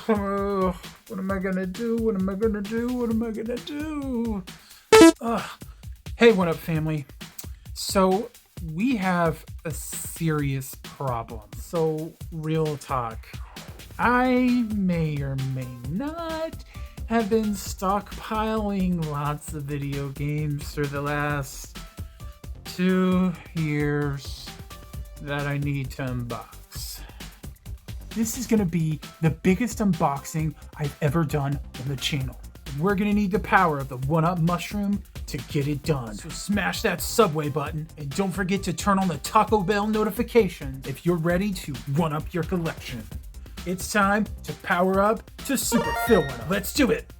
What am I gonna do? What am I gonna do? What am I gonna do? Hey, what up, family? So, we have a serious problem. So, real talk. I may or may not have been stockpiling lots of video games for the last 2 years that I need to unbox. This is gonna be the biggest unboxing I've ever done on the channel. We're gonna need the power of the 1-Up mushroom to get it done. So smash that subway button and don't forget to turn on the Taco Bell notification if you're ready to 1-up your collection. It's time to power up to Super Phil 1-Up. Let's do it.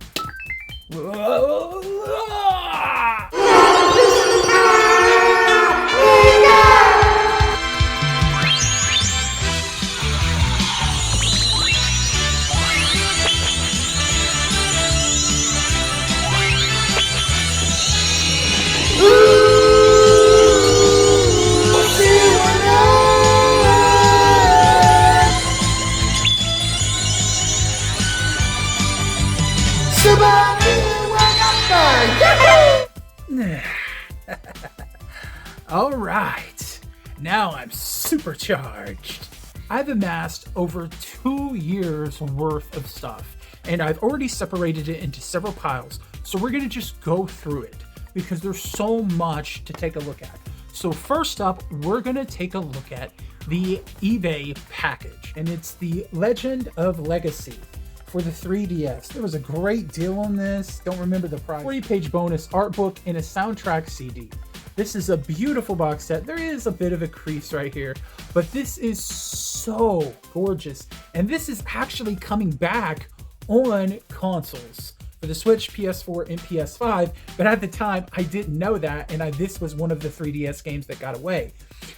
All right, now I'm supercharged. I've amassed over 2 years worth of stuff, and I've already separated it into several piles. So we're gonna just go through it because there's so much to take a look at. So first up, we're gonna take a look at the eBay package, and it's the Legend of Legacy for the 3DS. There was a great deal on this. Don't remember the price. 40-page bonus art book and a soundtrack CD. This is a beautiful box set. There is a bit of a crease right here, but this is so gorgeous. And this is actually coming back on consoles for the Switch, PS4, and PS5. But at the time, I didn't know that, and this was one of the 3DS games that got away.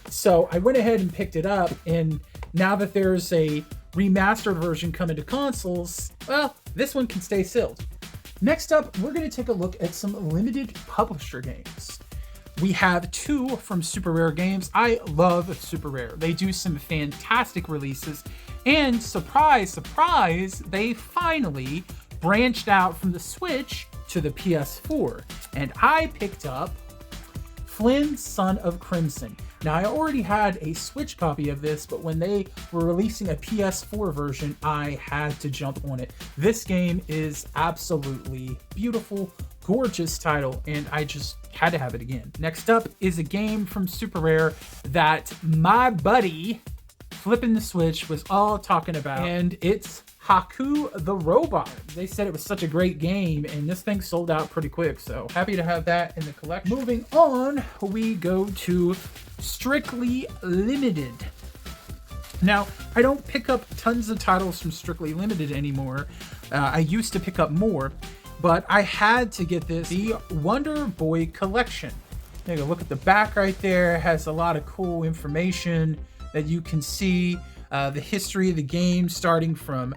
So I went ahead and picked it up, and now that there's a remastered version coming to consoles, well, this one can stay sealed. Next up, we're going to take a look at some limited publisher games. We have 2 from Super Rare Games. I love Super Rare. They do some fantastic releases, and surprise, surprise, they finally branched out from the Switch to the PS4, and I picked up Flynn, Son of Crimson. Now, I already had a Switch copy of this, but when they were releasing a PS4 version, I had to jump on it. This game is absolutely beautiful, gorgeous title, and I just had to have it again. Next up is a game from Super Rare that my buddy Flipping the Switch was all talking about, and it's Haku the Robot. They said it was such a great game, and this thing sold out pretty quick, so happy to have that in the collection. Moving on, we go to Strictly Limited. Now, I don't pick up tons of titles from Strictly Limited anymore. I used to pick up more, but I had to get this, the Wonder Boy Collection. Take a look at the back right there. It has a lot of cool information that you can see. The history of the game starting from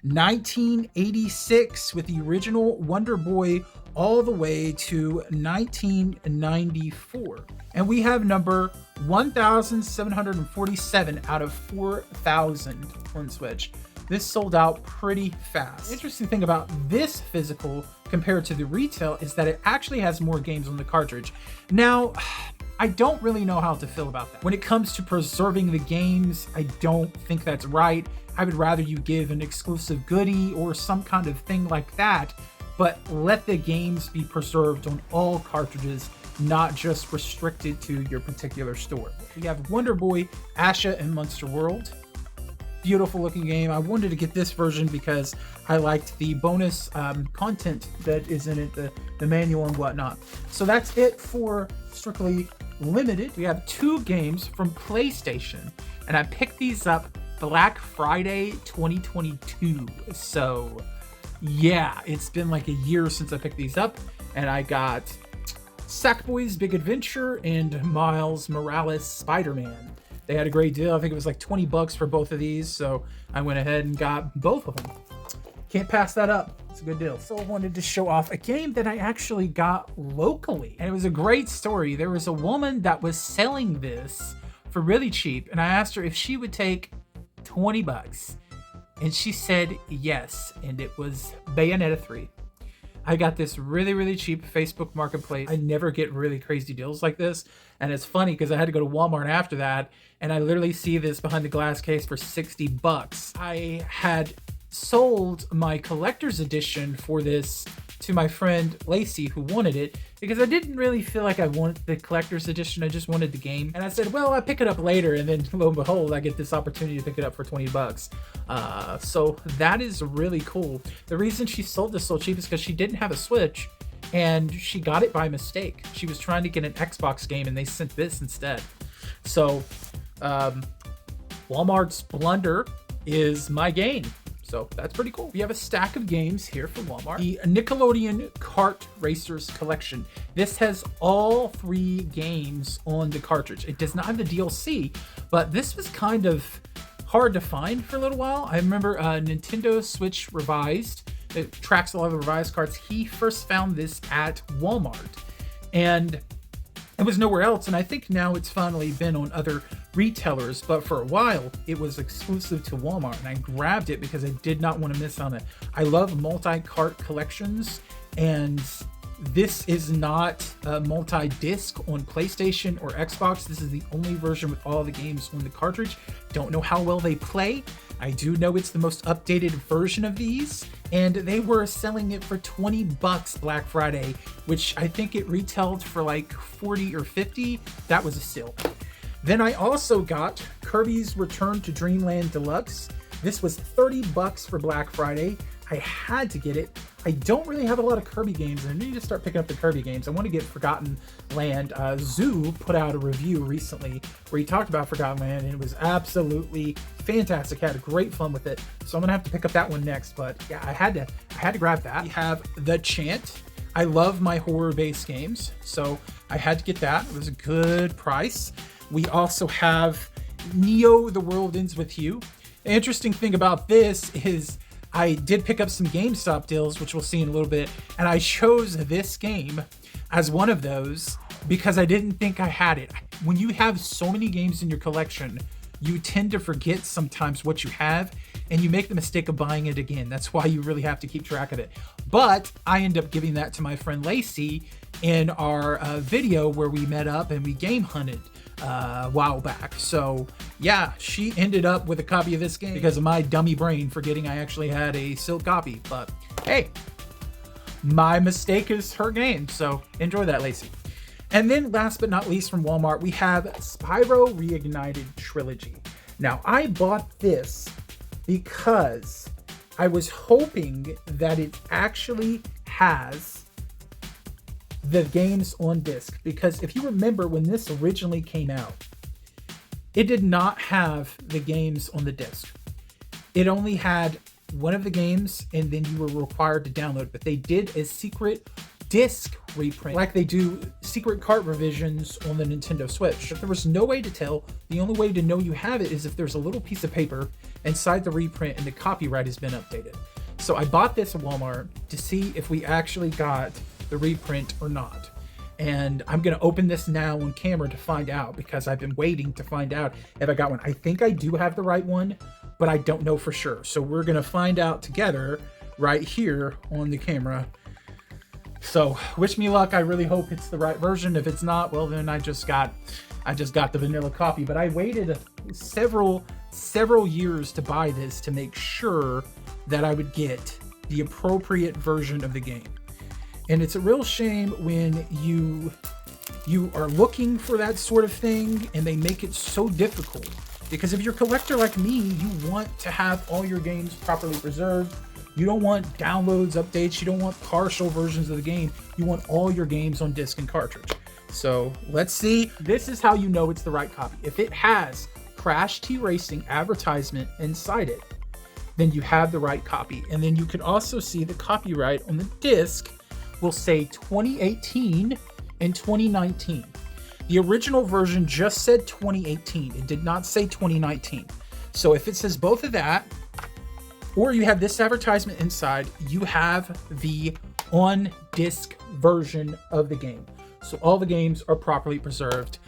1986 with the original Wonder Boy all the way to 1994. And we have number 1,747 out of 4,000 on Switch. This sold out pretty fast. The interesting thing about this physical compared to the retail is that it actually has more games on the cartridge. Now, I don't really know how to feel about that. When it comes to preserving the games, I don't think that's right. I would rather you give an exclusive goodie or some kind of thing like that, but let the games be preserved on all cartridges, not just restricted to your particular store. We have Wonder Boy, Asha, and Monster World. Beautiful looking game. I wanted to get this version because I liked the bonus content that is in it, the manual and whatnot. So that's it for Strictly Limited. We have 2 games from PlayStation, and I picked these up Black Friday 2022. So yeah, it's been like a year since I picked these up, and I got Sackboy's Big Adventure and Miles Morales Spider-Man. They had a great deal. I think it was like $20 for both of these, so I went ahead and got both of them. Can't pass that up. It's a good deal. So I wanted to show off a game that I actually got locally, and it was a great story. There was a woman that was selling this for really cheap, and I asked her if she would take $20. And she said yes, and it was Bayonetta 3. I got this really, really cheap Facebook Marketplace. I never get really crazy deals like this. And it's funny because I had to go to Walmart after that, and I literally see this behind the glass case for $60. I had sold my collector's edition for this to my friend Lacey, who wanted it, because I didn't really feel like I wanted the collector's edition. I just wanted the game. And I said, well, I'll pick it up later. And then lo and behold, I get this opportunity to pick it up for $20. So that is really cool. The reason she sold this so cheap is because she didn't have a Switch, and she got it by mistake. She was trying to get an Xbox game, and they sent this instead. So Walmart's blunder is my gain. So that's pretty cool. We have a stack of games here from Walmart. The Nickelodeon Kart Racers Collection. This has all 3 games on the cartridge. It does not have the DLC, but this was kind of hard to find for a little while. I remember Nintendo Switch Revised. It tracks a lot of the revised carts. He first found this at Walmart, and it was nowhere else. And I think now it's finally been on other retailers, but for a while it was exclusive to Walmart, and I grabbed it because I did not want to miss on it. I love multi-cart collections, and this is not a multi-disc on PlayStation or Xbox. This is the only version with all the games on the cartridge. Don't know how well they play. I do know it's the most updated version of these, and they were selling it for $20 Black Friday, which I think it retailed for like 40 or 50. That was a steal. Then I also got Kirby's Return to Dreamland Deluxe. This was $30 for Black Friday. I had to get it. I don't really have a lot of Kirby games, and I need to start picking up the Kirby games. I want to get Forgotten Land. Zoo put out a review recently where he talked about Forgotten Land, and it was absolutely fantastic. I had great fun with it, so I'm gonna have to pick up that one next. But yeah, I had to grab that. We have The Chant. I love my horror-based games, so I had to get that. It was a good price. We also have Neo: The World Ends With You. The interesting thing about this is I did pick up some GameStop deals, which we'll see in a little bit, and I chose this game as one of those because I didn't think I had it. When you have so many games in your collection, you tend to forget sometimes what you have, and you make the mistake of buying it again. That's why you really have to keep track of it. But I end up giving that to my friend Lacey in our video where we met up and we game hunted a while back. So yeah, she ended up with a copy of this game because of my dummy brain forgetting I actually had a sealed copy. But hey, my mistake is her game, so enjoy that, Lacey. And then last but not least from Walmart, we have Spyro Reignited Trilogy. Now I bought this because I was hoping that it actually has the games on disc, because if you remember when this originally came out, it did not have the games on the disc. It only had one of the games, and then you were required to download, but they did a secret disc reprint like they do secret cart revisions on the Nintendo Switch. But there was no way to tell. The only way to know you have it is if there's a little piece of paper inside the reprint and the copyright has been updated. So I bought this at Walmart to see if we actually got the reprint or not. And I'm going to open this now on camera to find out, because I've been waiting to find out if I got one. I think I do have the right one, but I don't know for sure. So we're going to find out together right here on the camera. So wish me luck. I really hope it's the right version. If it's not, well, then I just got the vanilla copy. But I waited several years to buy this to make sure that I would get the appropriate version of the game. And it's a real shame when you are looking for that sort of thing and they make it so difficult. Because if you're a collector like me, you want to have all your games properly preserved. You don't want downloads, updates. You don't want partial versions of the game. You want all your games on disc and cartridge. So let's see. This is how you know it's the right copy. If it has Crash T Racing advertisement inside it, then you have the right copy. And then you can also see the copyright on the disc will say 2018 and 2019. The original version just said 2018. It did not say 2019. So if it says both of that, or you have this advertisement inside, you have the on-disc version of the game. So all the games are properly preserved.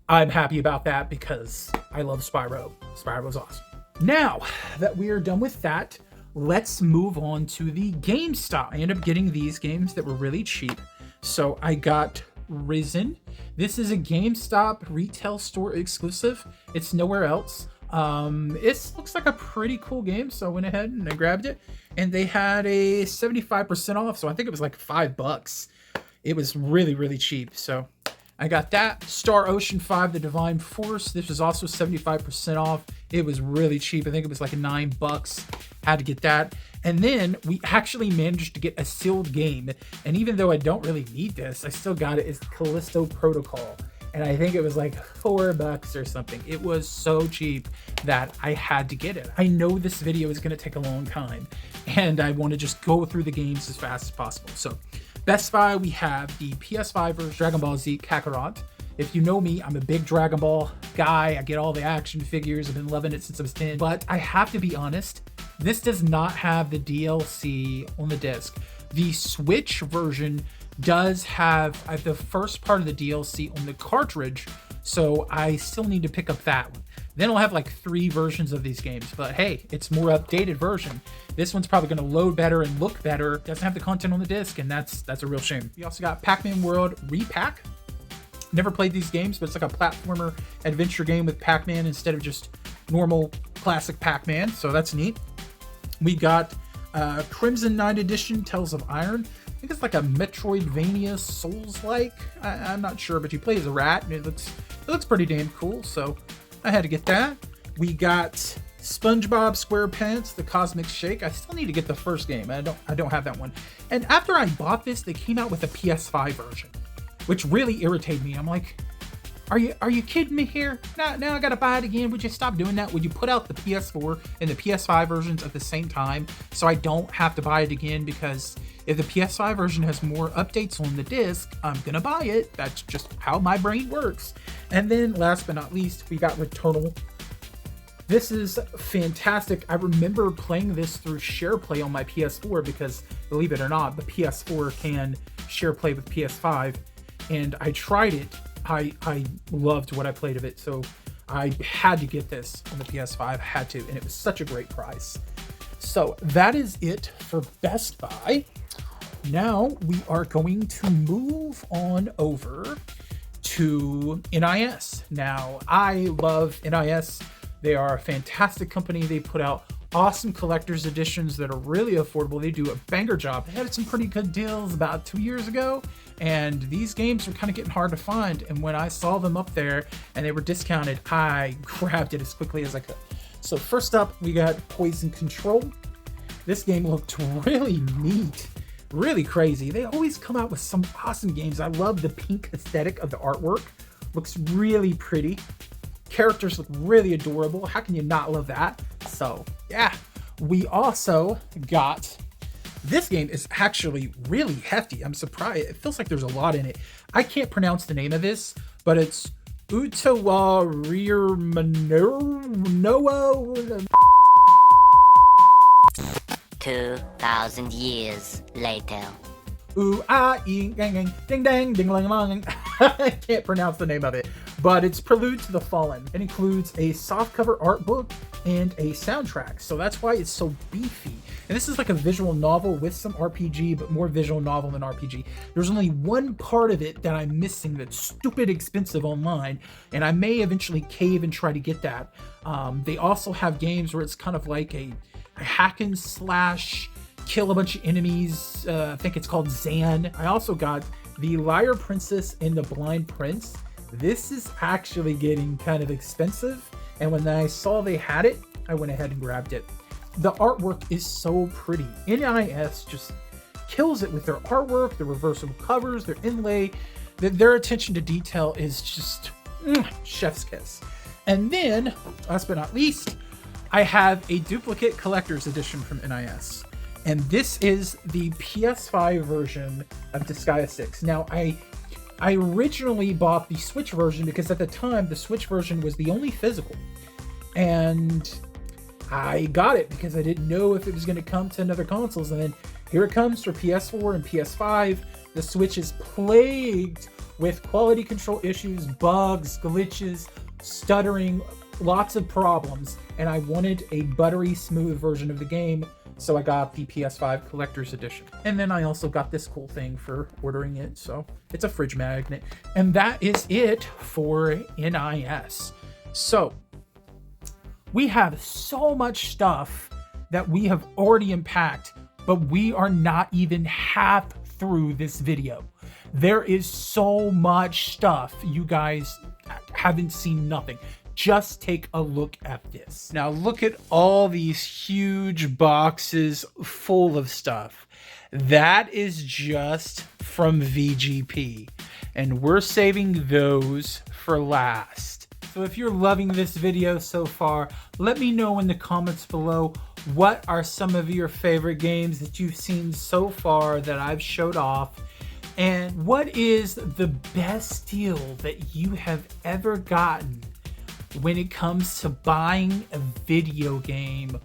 I'm happy about that because I love Spyro. Spyro's awesome. Now that we are done with that, let's move on to the GameStop. I ended up getting these games that were really cheap. So I got Risen. This is a GameStop retail store exclusive. It's nowhere else. It looks like a pretty cool game, so I went ahead and I grabbed it. And they had a 75% off, so I think it was like $5. It was really, really cheap. So I got that. Star Ocean 5, The Divine Force. This was also 75% off. It was really cheap. I think it was like $9. Had to get that. And then we actually managed to get a sealed game. And even though I don't really need this, I still got it. It's Callisto Protocol. And I think it was like $4 or something. It was so cheap that I had to get it. I know this video is going to take a long time, and I want to just go through the games as fast as possible. So Best Buy, we have the PS5 version Dragon Ball Z Kakarot. If you know me, I'm a big Dragon Ball guy. I get all the action figures. I've been loving it since I was 10. But I have to be honest, this does not have the DLC on the disc. The Switch version does have the first part of the DLC on the cartridge, so I still need to pick up that one. Then I'll have like 3 versions of these games, but hey, it's more updated version. This one's probably going to load better and look better. Doesn't have the content on the disc, and that's a real shame. We also got Pac-Man World Repack. Never played these games, but it's like a platformer adventure game with Pac-Man instead of just normal classic Pac-Man, so that's neat. We got Crimson Knight Edition Tales of Iron. I think it's like a Metroidvania Souls-like. I'm not sure, but you play as a rat, and it looks pretty damn cool, so I had to get that. We got SpongeBob SquarePants, The Cosmic Shake. I still need to get the first game. I don't have that one. And after I bought this, they came out with a PS5 version, which really irritated me. I'm like, are you kidding me here? Now I gotta buy it again. Would you stop doing that? Would you put out the PS4 and the PS5 versions at the same time so I don't have to buy it again? Because if the PS5 version has more updates on the disc, I'm gonna buy it. That's just how my brain works. And then last but not least, we got Returnal. This is fantastic. I remember playing this through SharePlay on my PS4 because, believe it or not, the PS4 can SharePlay with PS5. And I tried it. I loved what I played of it, so I had to get this on the PS5, had to, and it was such a great price. So that is it for Best Buy. Now we are going to move on over to NIS. Now, I love NIS. They are a fantastic company. They put out awesome collector's editions that are really affordable. They do a banger job. They had some pretty good deals about 2 years ago, and these games were kind of getting hard to find. And when I saw them up there and they were discounted, I grabbed it as quickly as I could. So first up, we got Poison Control. This game looked really neat, really crazy. They always come out with some awesome games. I love the pink aesthetic of the artwork. Looks really pretty. Characters look really adorable. How can you not love that? So yeah, we also got, this game is actually really hefty. I'm surprised. It feels like there's a lot in it. I can't pronounce the name of this, but it's Utawa Rear Manoa. 2,000 years later. Ooh, ah, ding, ding, ding, ding, ding, ding, ding. I can't pronounce the name of it, but it's Prelude to the Fallen. It includes a softcover art book and a soundtrack, so that's why it's so beefy. And this is like a visual novel with some RPG, but more visual novel than RPG. There's only one part of it that I'm missing that's stupid expensive online, and I may eventually cave and try to get that. They also have games where it's kind of like a hack and slash, kill a bunch of enemies. I think it's called Zan. I also got The Liar Princess and the Blind Prince. This is actually getting kind of expensive, and when I saw they had it, I went ahead and grabbed it. The artwork is so pretty. NIS just kills it with their artwork, their reversible covers, their inlay. Their attention to detail is just chef's kiss. And then, last but not least, I have a duplicate collector's edition from NIS. And this is the PS5 version of Disgaea 6. Now, I originally bought the Switch version because at the time, the Switch version was the only physical. And I got it because I didn't know if it was going to come to another consoles. And then here it comes for PS4 and PS5. The Switch is plagued with quality control issues, bugs, glitches, stuttering, lots of problems, and I wanted a buttery smooth version of the game, so I got the PS5 Collector's Edition. And then I also got this cool thing for ordering it, so it's a fridge magnet. And that is it for NIS. So, we have so much stuff that we have already unpacked, but we are not even half through this video. There is so much stuff. You guys haven't seen nothing. Just take a look at this. Now look at all these huge boxes full of stuff. That is just from VGP, and we're saving those for last. So if you're loving this video so far, let me know in the comments below, what are some of your favorite games that you've seen so far that I've showed off? And what is the best deal that you have ever gotten when it comes to buying a video game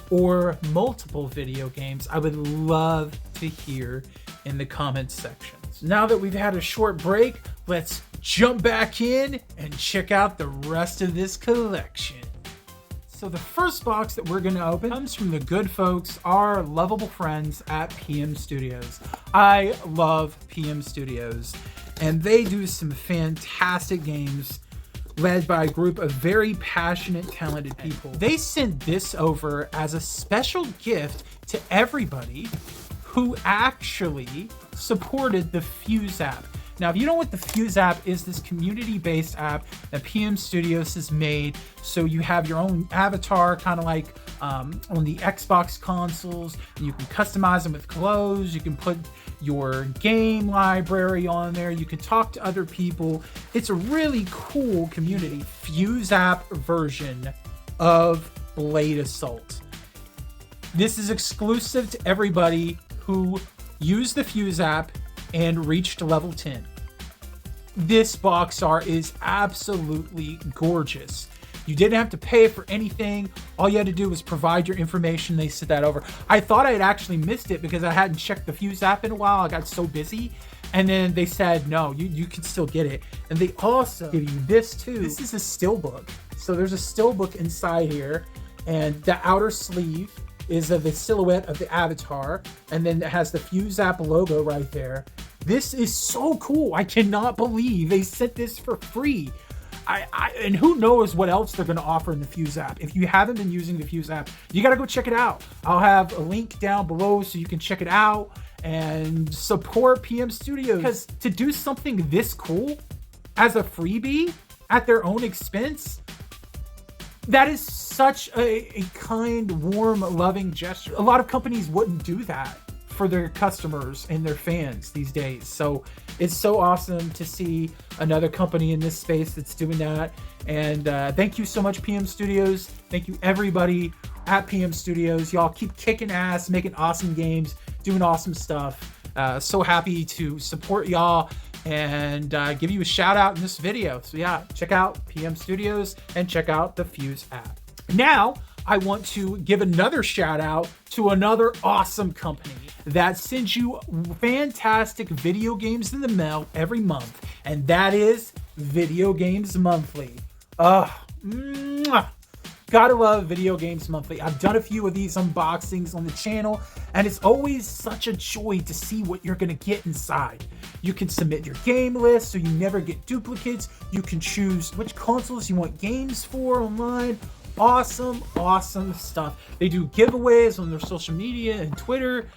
or multiple video games? I would love to hear in the comments sections. Now that we've had a short break, let's jump back in and check out the rest of this collection. So the first box that we're going to open comes from the good folks, our lovable friends at PM Studios. I love PM Studios, and they do some fantastic games led by a group of very passionate, talented people. They sent this over as a special gift to everybody who actually supported the Fuse app. Now, if you know what the Fuse app is, this community-based app that PM Studios has made, so you have your own avatar, kind of like on the Xbox consoles, and you can customize them with clothes, you can put your game library on there, you can talk to other people. It's a really cool community. Fuse app version of Blade Assault. This is exclusive to everybody who used the Fuse app and reached level 10. This box art is absolutely gorgeous. You didn't have to pay for anything. All you had to do was provide your information. They sent that over. I thought I had actually missed it because I hadn't checked the Fuse app in a while. I got so busy. And then they said, no, you can still get it. And they also give you this too. This is a steelbook. So there's a steelbook inside here, and the outer sleeve is of the silhouette of the avatar, and then it has the Fuse app logo right there. This is so cool. I cannot believe they sent this for free. And who knows what else they're going to offer in the Fuse app. If you haven't been using the Fuse app, you got to go check it out. I'll have a link down below so you can check it out and support PM Studios. Because to do something this cool as a freebie at their own expense, that is such a kind, warm, loving gesture. A lot of companies wouldn't do that for their customers and their fans these days. So it's so awesome to see another company in this space that's doing that. And thank you so much, PM Studios. Thank you, everybody at PM Studios. Y'all keep kicking ass, making awesome games, doing awesome stuff. So happy to support y'all and give you a shout out in this video. So yeah, check out PM Studios and check out the Fuse app. Now, I want to give another shout out to another awesome company that sends you fantastic video games in the mail every month, and that is Video Games Monthly. Gotta love Video Games Monthly. I've done a few of these unboxings on the channel, and it's always such a joy to see what you're gonna get inside. You can submit your game list so you never get duplicates. You can choose which consoles you want games for online. Awesome, awesome stuff. They do giveaways on their social media and Twitter.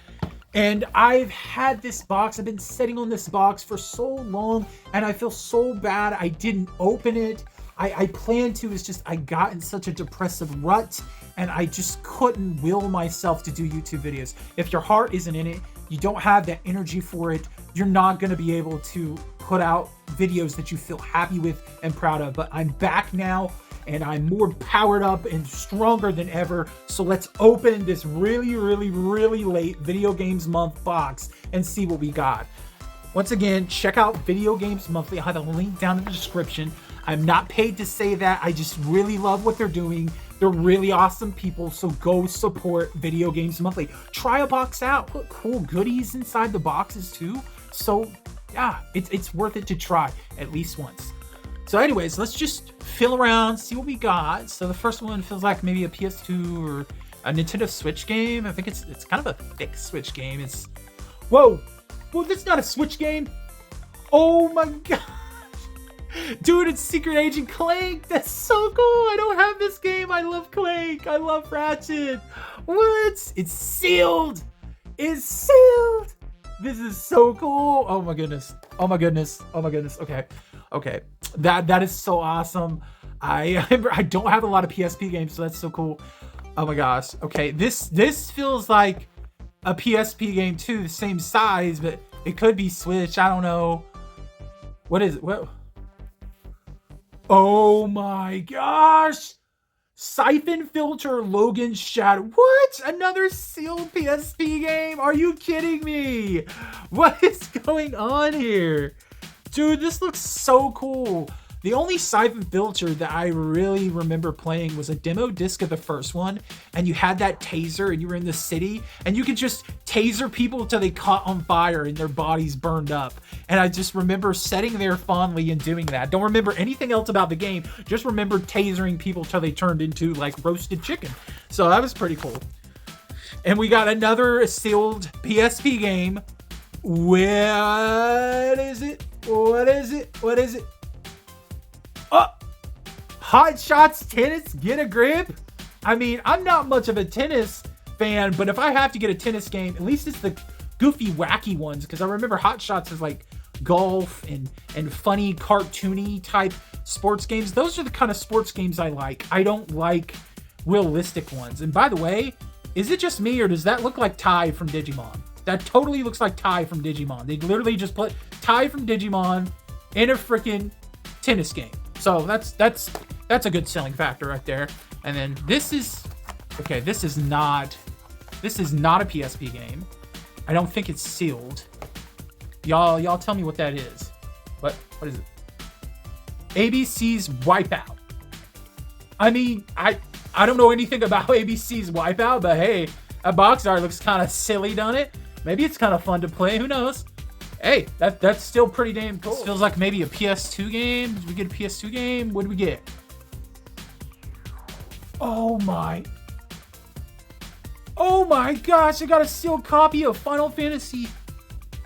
And I've had this box. I've been sitting on this box for so long, and I feel so bad I didn't open it. I planned to, it's just I got in such a depressive rut, and I just couldn't will myself to do YouTube videos. If your heart isn't in it, you don't have that energy for it, you're not going to be able to put out videos that you feel happy with and proud of. But I'm back now, and I'm more powered up and stronger than ever. So let's open this really, really, really late Video Games Month box and see what we got. Once again, check out Video Games Monthly. I'll have a link down in the description. I'm not paid to say that. I just really love what they're doing. They're really awesome people, so go support Video Games Monthly. Try a box out. Put cool goodies inside the boxes too. So yeah, it's worth it to try at least once. So anyways, let's just feel around, see what we got. So the first one feels like maybe a PS2 or a Nintendo Switch game. I think it's kind of a thick Switch game. It's, whoa, that's not a Switch game. Oh my god. Dude, it's Secret Agent Clank. That's so cool. I don't have this game. I love Clank. I love Ratchet. What? It's sealed. It's sealed. This is so cool. Oh my goodness. Oh my goodness. Oh my goodness. Okay. Okay. That is so awesome. I don't have a lot of PSP games, so that's so cool. Oh my gosh. Okay. This feels like a PSP game too, the same size, but it could be Switch. I don't know. What is it? What? Oh my gosh! Siphon Filter Logan's Shadow. What? Another sealed PSP game? Are you kidding me? What is going on here? Dude, this looks so cool. The only Siphon Filter that I really remember playing was a demo disc of the first one, and you had that taser and you were in the city and you could just taser people until they caught on fire and their bodies burned up. And I just remember sitting there fondly and doing that. Don't remember anything else about the game, just remember tasering people till they turned into like roasted chicken. So that was pretty cool. And we got another sealed PSP game. What is it? What is it? What is it? Oh, Hot Shots Tennis, Get a Grip. I mean, I'm not much of a tennis fan, but if I have to get a tennis game, at least it's the goofy, wacky ones, because I remember Hot Shots is like golf and funny, cartoony type sports games. Those are the kind of sports games I like. I don't like realistic ones. And by the way, is it just me or does that look like Ty from Digimon? That totally looks like Ty from Digimon. They literally just put Ty from Digimon in a freaking tennis game. So that's a good selling factor right there. And then this is not a PSP game. I don't think it's sealed. Y'all tell me what that is. What is it? ABC's Wipeout. I mean, I don't know anything about ABC's Wipeout, but hey, that box art looks kind of silly, doesn't it? Maybe it's kind of fun to play. Who knows? Hey, that's still pretty damn cool. This feels like maybe a PS2 game. Did we get a PS2 game? What did we get? Oh my gosh, I got a sealed copy of Final Fantasy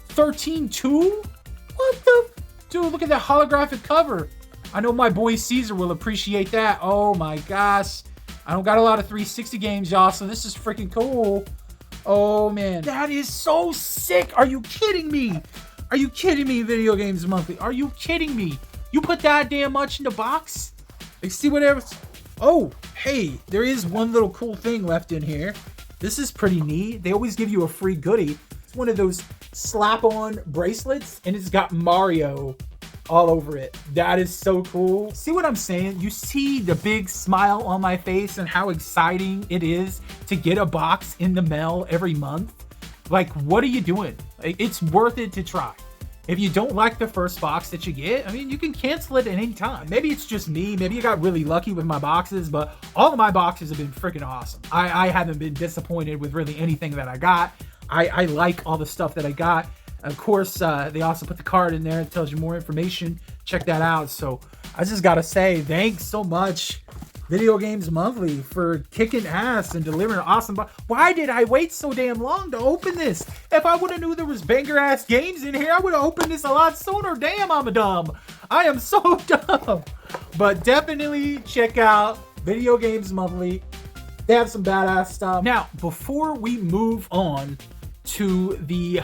13-2? What the? Dude, look at that holographic cover. I know my boy Caesar will appreciate that. Oh my gosh. I don't got a lot of 360 games, y'all, so this is freaking cool. Oh man, that is so sick. Are you kidding me? Are you kidding me, Video Games Monthly? Are you kidding me? You put that damn much in the box? Like, see whatever. Oh, hey, there is one little cool thing left in here. This is pretty neat. They always give you a free goodie. It's one of those slap-on bracelets, and it's got Mario all over it. That is so cool. See what I'm saying? You see the big smile on my face and how exciting it is to get a box in the mail every month. Like, what are you doing? Like, it's worth it to try. If you don't like the first box that you get, I mean, you can cancel it at any time. Maybe it's just me. Maybe I got really lucky with my boxes, but all of my boxes have been freaking awesome. I haven't been disappointed with really anything that I got. I like all the stuff that I got. Of course, they also put the card in there. It tells you more information. Check that out. So I just got to say, thanks so much, Video Games Monthly, for kicking ass and delivering an awesome box. Why did I wait so damn long to open this? If I would have knew there was banger ass games in here, I would have opened this a lot sooner. Damn, I'm dumb. I am so dumb. But definitely check out Video Games Monthly. They have some badass stuff. Now, before we move on to the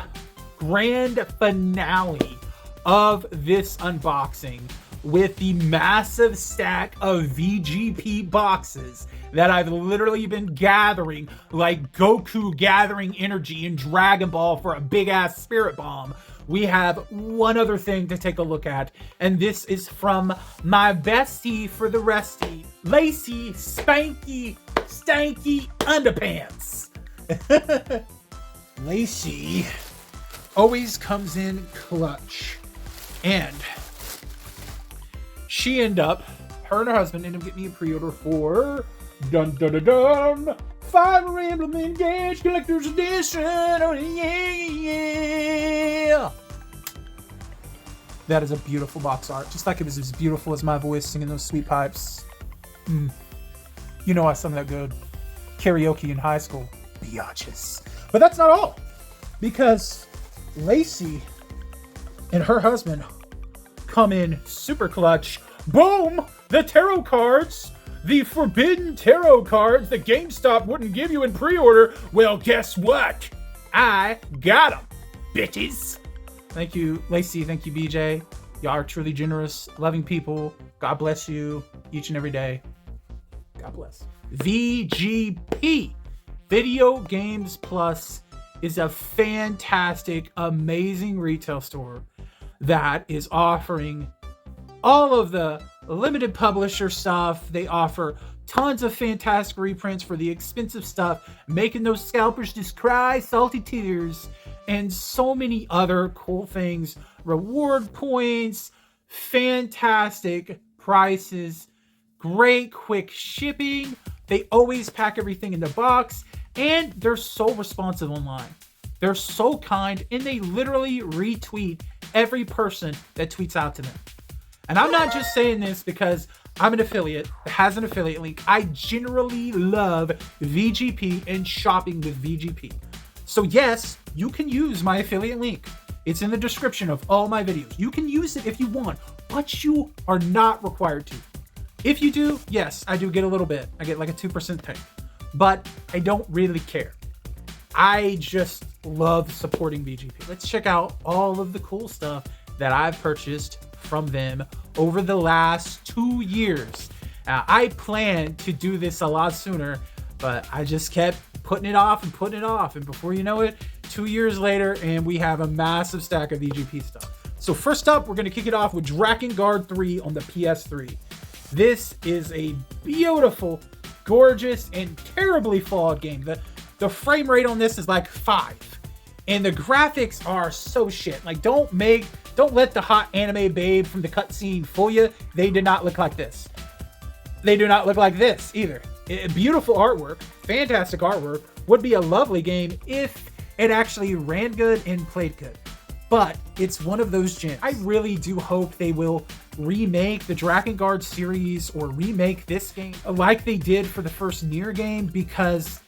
grand finale of this unboxing with the massive stack of VGP boxes that I've literally been gathering like Goku gathering energy in Dragon Ball for a big ass spirit bomb, we have one other thing to take a look at, and this is from my bestie for the resty, Lacy Spanky Stanky Underpants. Lacy always comes in clutch, and her and her husband ended up getting me a pre-order for Fire Emblem Engage Collector's Edition. Oh yeah. That is a beautiful box art. Just like it was as beautiful as my voice singing those sweet pipes. You know I sung that good. Karaoke in high school. Biatches. But that's not all. Because Lacey and her husband come in super clutch. Boom! The tarot cards! The forbidden tarot cards that GameStop wouldn't give you in pre-order. Well, guess what? I got them, bitches. Thank you, Lacey. Thank you, BJ. Y'all are truly generous, loving people. God bless you each and every day. God bless. VGP, Video Games Plus, is a fantastic, amazing retail store that is offering all of the limited publisher stuff. They offer tons of fantastic reprints for the expensive stuff, making those scalpers just cry salty tears, and so many other cool things. Reward points, fantastic prices, great quick shipping. They always pack everything in the box, and they're so responsive online. They're so kind, and they literally retweet every person that tweets out to them. And I'm not just saying this because I'm an affiliate that has an affiliate link. I generally love VGP and shopping with VGP. So yes, you can use my affiliate link. It's in the description of all my videos. You can use it if you want, but you are not required to. If you do, yes, I do get a little bit. I get like a 2% thing, but I don't really care. I just love supporting VGP. Let's check out all of the cool stuff that I've purchased from them over the last 2 years. I planned to do this a lot sooner, but I just kept putting it off and putting it off. And before you know it, 2 years later, and we have a massive stack of VGP stuff. So first up, we're going to kick it off with Drakengard 3 on the PS3. This is a beautiful, gorgeous, and terribly flawed game. The frame rate on this is like 5. And the graphics are so shit. Like, don't let the hot anime babe from the cutscene fool you. They did not look like this. They do not look like this either. Beautiful artwork, fantastic artwork. Would be a lovely game if it actually ran good and played good. But it's one of those gems. I really do hope they will remake the Drakengard series or remake this game like they did for the first Nier game, because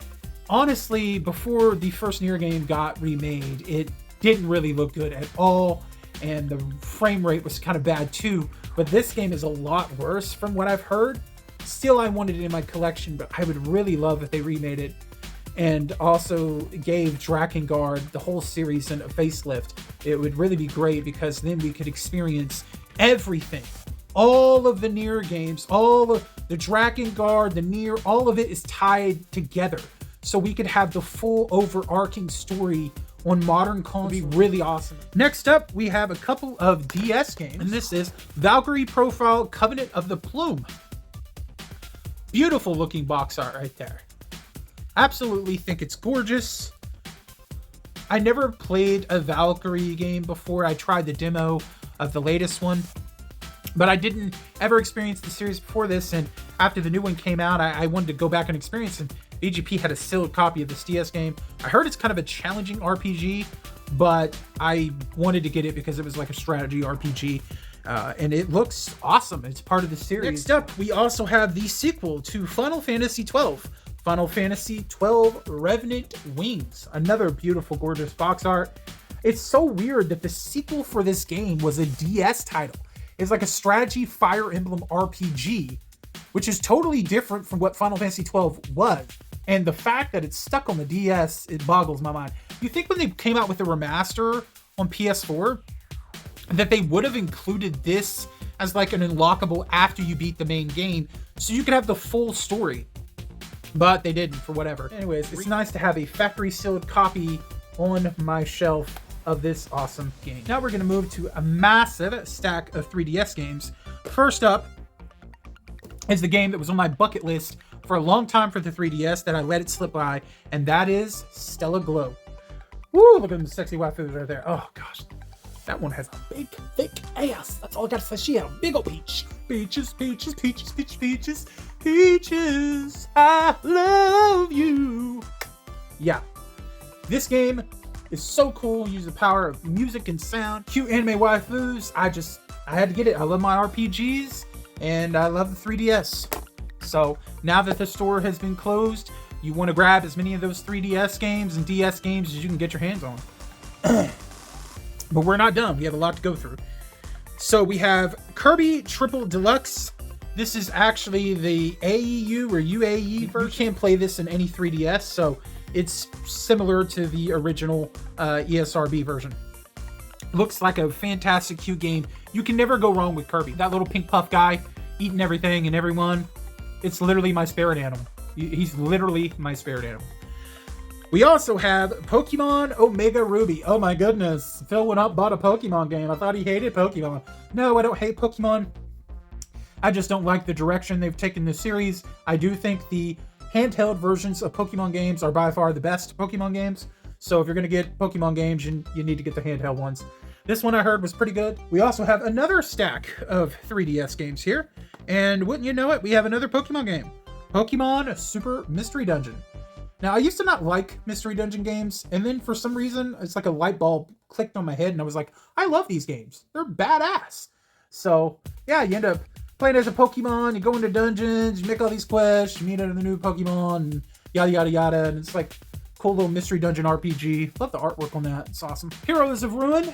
honestly, before the first Nier game got remade, it didn't really look good at all, and the frame rate was kind of bad too. But this game is a lot worse from what I've heard. Still, I wanted it in my collection, but I would really love if they remade it and also gave Drakengard, the whole series, a facelift. It would really be great, because then we could experience everything. All of the Nier games, all of the Drakengard, the Nier, all of it is tied together. So we could have the full overarching story on modern consoles. It'd be really awesome. Next up, we have a couple of DS games, and this is Valkyrie Profile Covenant of the Plume. Beautiful looking box art right there. Absolutely think it's gorgeous. I never played a Valkyrie game before. I tried the demo of the latest one, but I didn't ever experience the series before this, and after the new one came out, I wanted to go back and experience it. VGP had a sealed copy of this DS game. I heard it's kind of a challenging RPG, but I wanted to get it because it was like a strategy RPG, and it looks awesome. It's part of the series. Next up, we also have the sequel to Final Fantasy XII. Final Fantasy XII Revenant Wings. Another beautiful, gorgeous box art. It's so weird that the sequel for this game was a DS title. It's like a strategy Fire Emblem RPG, which is totally different from what Final Fantasy XII was. And the fact that it's stuck on the DS, it boggles my mind. You think when they came out with the remaster on PS4, that they would have included this as like an unlockable after you beat the main game, so you could have the full story. But they didn't, for whatever. Anyways, it's nice to have a factory sealed copy on my shelf of this awesome game. Now we're going to move to a massive stack of 3DS games. First up is the game that was on my bucket list for a long time for the 3DS that I let it slip by, and that is Stella Glow. Woo, look at them sexy waifus right there. Oh gosh, that one has a big, thick ass. That's all I got to say. She had a big old peach. Peaches, peaches, peaches, peaches, peaches, peaches. I love you. Yeah, this game is so cool. Use the power of music and sound. Cute anime waifus. I had to get it. I love my RPGs and I love the 3DS. So now that the store has been closed, you want to grab as many of those 3DS games and DS games as you can get your hands on. But we're not done. We have a lot to go through. So we have Kirby Triple Deluxe. This is actually the AEU or UAE version. You can't play this in any 3DS, so it's similar to the original ESRB version. Looks like a fantastic, cute game. You can never go wrong with Kirby. That little pink puff guy eating everything and everyone. It's literally my spirit animal. He's literally my spirit animal. We also have Pokemon Omega Ruby. Oh my goodness. Phil went up, bought a Pokemon game. I thought he hated Pokemon. No, I don't hate Pokemon. I just don't like the direction they've taken this series. I do think the handheld versions of Pokemon games are by far the best Pokemon games. So if you're going to get Pokemon games, you need to get the handheld ones. This one I heard was pretty good. We also have another stack of 3DS games here. And wouldn't you know it, we have another Pokemon game. Pokemon Super Mystery Dungeon. Now, I used to not like Mystery Dungeon games, and then for some reason, it's like a light bulb clicked on my head, and I was like, I love these games. They're badass. So, yeah, you end up playing as a Pokemon, you go into dungeons, you make all these quests, you meet another new Pokemon, and yada, yada, yada, and it's like cool little Mystery Dungeon RPG. Love the artwork on that. It's awesome. Heroes of Ruin.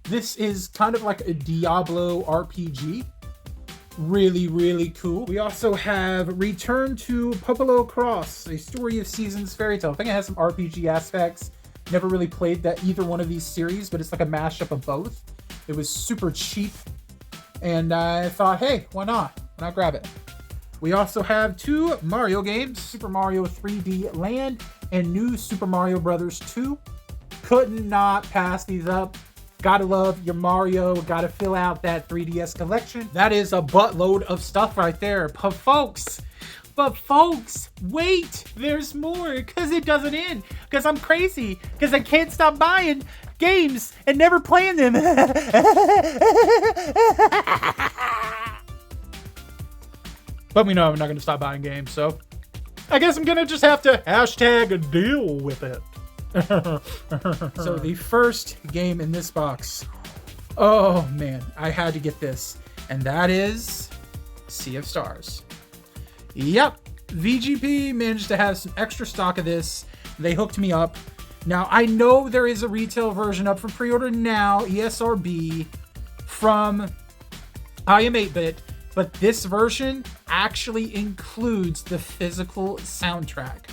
This is kind of like a Diablo RPG. Really, really cool. We also have Return to Popolo Cross, a Story of Seasons fairy tale. I think it has some RPG aspects. Never really played that either one of these series, but it's like a mashup of both. It was super cheap, and I thought, hey, why not? Why not grab it? We also have two Mario games, Super Mario 3D Land and New Super Mario Bros. 2. Could not pass these up. Gotta love your Mario. Gotta fill out that 3DS collection. That is a buttload of stuff right there. But folks, wait. There's more, because it doesn't end. Because I'm crazy. Because I can't stop buying games and never playing them. But we know I'm not going to stop buying games, so I guess I'm going to just have to hashtag deal with it. So the first game in this box, oh man, I had to get this, and that is Sea of Stars. Yep, VGP managed to have some extra stock of this. They hooked me up. Now I know there is a retail version up for pre-order now, ESRB, from I Am 8-Bit, but this version actually includes the physical soundtrack.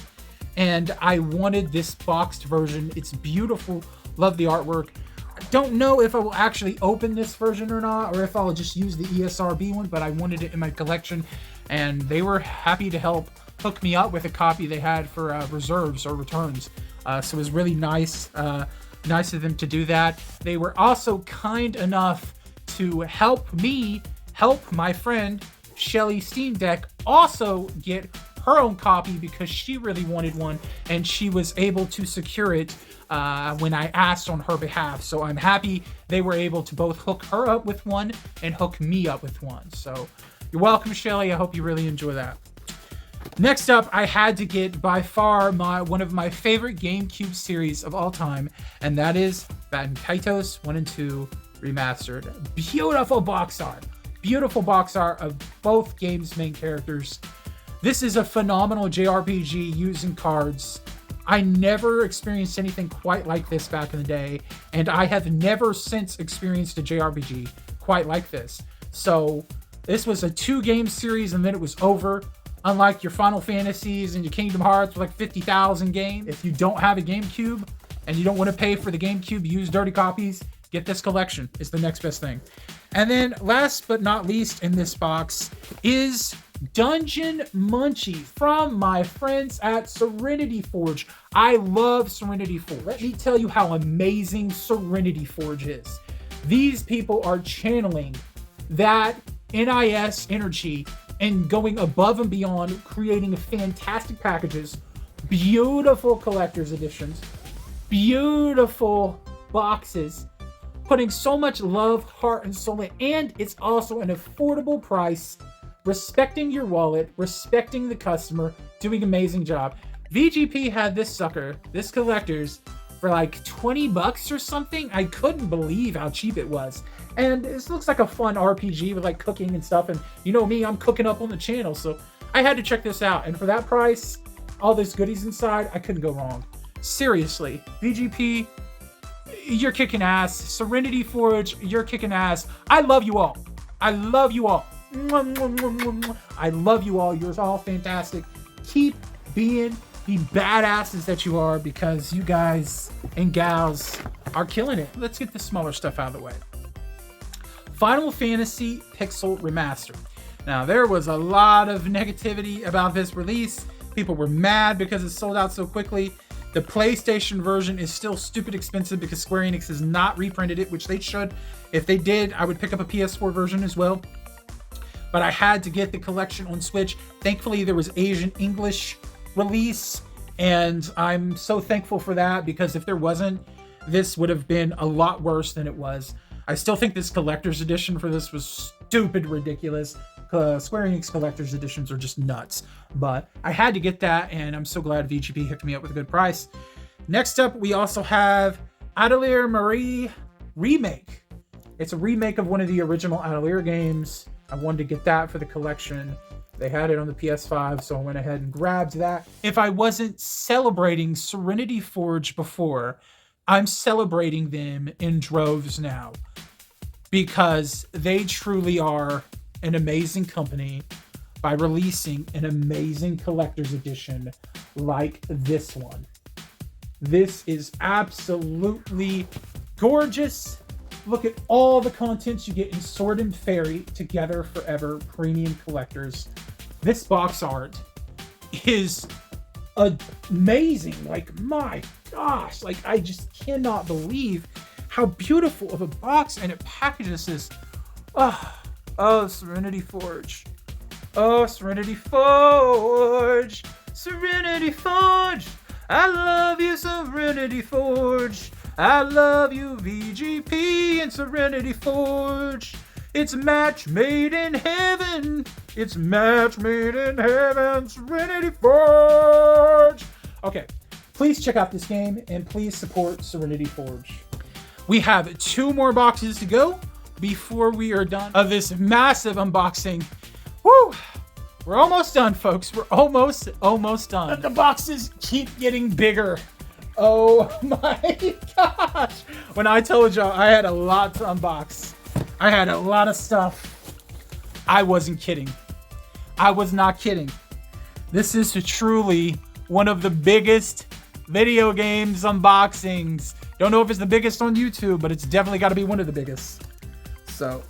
And I wanted this boxed version. It's beautiful. Love the artwork. I don't know if I will actually open this version or not, or if I'll just use the ESRB one, but I wanted it in my collection, and they were happy to help hook me up with a copy they had for reserves or returns. So it was really nice of them to do that. They were also kind enough to help me help my friend Shelly Steam Deck also get her own copy, because she really wanted one, and she was able to secure it when I asked on her behalf. So I'm happy they were able to both hook her up with one and hook me up with one. So you're welcome, Shelly. I hope you really enjoy that. Next up, I had to get by far one of my favorite GameCube series of all time, and that is Baten Kaitos 1 and 2 Remastered. Beautiful box art. Beautiful box art of both games' main characters. This is a phenomenal JRPG using cards. I never experienced anything quite like this back in the day, and I have never since experienced a JRPG quite like this. So this was a 2-game series, and then it was over. Unlike your Final Fantasies and your Kingdom Hearts with like 50,000 games. If you don't have a GameCube and you don't want to pay for the GameCube, use dirty copies, get this collection. It's the next best thing. And then last but not least in this box is Dungeon Munchie from my friends at Serenity Forge. I love Serenity Forge. Let me tell you how amazing Serenity Forge is. These people are channeling that NIS energy and going above and beyond, creating fantastic packages, beautiful collector's editions, beautiful boxes, putting so much love, heart, and soul in, and it's also an affordable price, respecting your wallet, respecting the customer, doing an amazing job. VGP had this sucker, this collector's, for like 20 bucks or something. I couldn't believe how cheap it was. And this looks like a fun RPG with like cooking and stuff. And you know me, I'm cooking up on the channel. So I had to check this out. And for that price, all those goodies inside, I couldn't go wrong. Seriously, VGP, you're kicking ass. Serenity Forge, you're kicking ass. I love you all. I love you all. I love you all. You're all fantastic. Keep being the badasses that you are, because you guys and gals are killing it. Let's get the smaller stuff out of the way. Final Fantasy Pixel Remastered. Now, there was a lot of negativity about this release. People were mad because it sold out so quickly. The PlayStation version is still stupid expensive because Square Enix has not reprinted it, which they should. If they did, I would pick up a PS4 version as well. But I had to get the collection on Switch. Thankfully, there was Asian English release, and I'm so thankful for that, because if there wasn't, this would have been a lot worse than it was. I still think this collector's edition for this was stupid ridiculous. Square Enix collector's editions are just nuts, but I had to get that, and I'm so glad VGP hooked me up with a good price. Next up, we also have Atelier Marie Remake. It's a remake of one of the original Atelier games. I wanted to get that for the collection. They had it on the PS5, so I went ahead and grabbed that. If I wasn't celebrating Serenity Forge before, I'm celebrating them in droves now, because they truly are an amazing company by releasing an amazing collector's edition like this one. This is absolutely gorgeous. Look at all the contents you get in Sword and Fairy Together Forever Premium Collectors. This box art is amazing. Like, my gosh, like, I just cannot believe how beautiful of a box and it packages this. Oh, Serenity Forge. Oh, Serenity Forge. Serenity Forge. I love you, Serenity Forge. I love you, VGP and Serenity Forge. It's a match made in heaven. It's a match made in heaven. Serenity Forge. Okay, please check out this game and please support Serenity Forge. We have 2 more boxes to go before we are done of this massive unboxing. Woo! We're almost done, folks. We're almost done. The boxes keep getting bigger. Oh my gosh. When I told y'all I had a lot to unbox, I had a lot of stuff. I wasn't kidding. I was not kidding. This is truly one of the biggest video games unboxings. Don't know if it's the biggest on YouTube, but it's definitely got to be one of the biggest. So